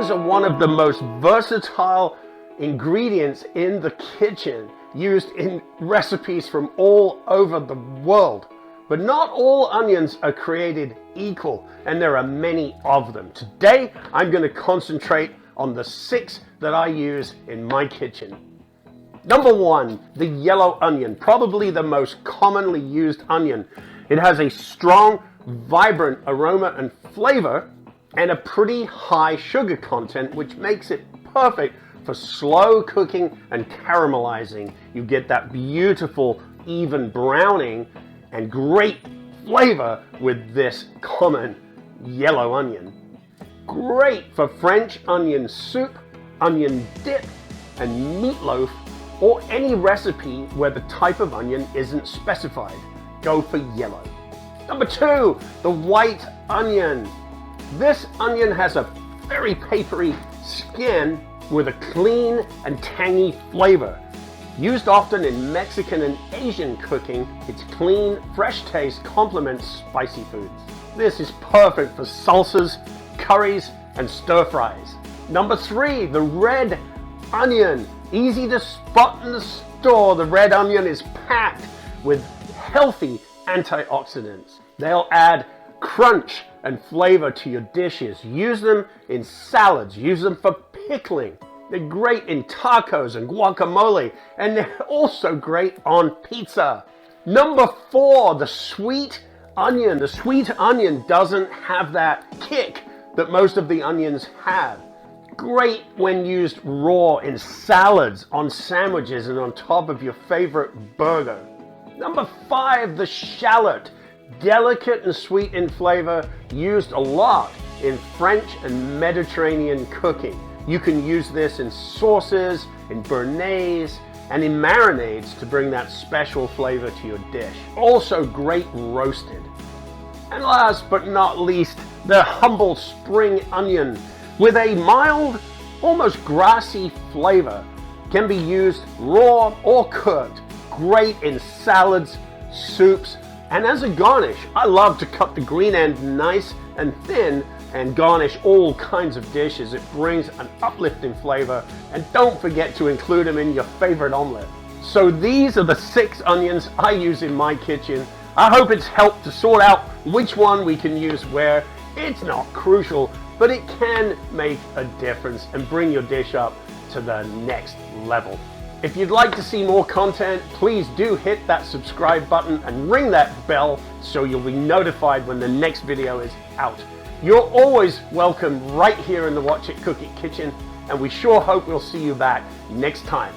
Onions are one of the most versatile ingredients in the kitchen, used in recipes from all over the world. But not all onions are created equal, and there are many of them. Today, I'm going to concentrate on the 6 that I use in my kitchen. Number 1, the yellow onion, probably the most commonly used onion. It has a strong, vibrant aroma and flavor, and a pretty high sugar content, which makes it perfect for slow cooking and caramelizing. You get that beautiful, even browning and great flavor with this common yellow onion. Great for French onion soup, onion dip, and meatloaf, or any recipe where the type of onion isn't specified. Go for yellow. Number 2, the white onion. This onion has a very papery skin with a clean and tangy flavor. Used often in Mexican and Asian cooking, its clean, fresh taste complements spicy foods. This is perfect for salsas, curries, and stir fries. Number 3, the red onion. Easy to spot in the store, the red onion is packed with healthy antioxidants. They'll add crunch and flavor to your dishes. Use them in salads, use them for pickling. They're great in tacos and guacamole, and they're also great on pizza. Number 4, the sweet onion. The sweet onion doesn't have that kick that most of the onions have. Great when used raw in salads, on sandwiches, and on top of your favorite burger. Number 5, the shallot. Delicate and sweet in flavor, used a lot in French and Mediterranean cooking. You can use this in sauces, in béarnaise, and in marinades to bring that special flavor to your dish. Also great roasted. And last but not least, the humble spring onion. With a mild, almost grassy flavor, can be used raw or cooked. Great in salads, soups, and as a garnish. I love to cut the green end nice and thin and garnish all kinds of dishes. It brings an uplifting flavor, and don't forget to include them in your favorite omelet. So these are the 6 onions I use in my kitchen. I hope it's helped to sort out which one we can use where. It's not crucial, but it can make a difference and bring your dish up to the next level. If you'd like to see more content, please do hit that subscribe button and ring that bell so you'll be notified when the next video is out. You're always welcome right here in the Watch It Cook It kitchen, and we sure hope we'll see you back next time.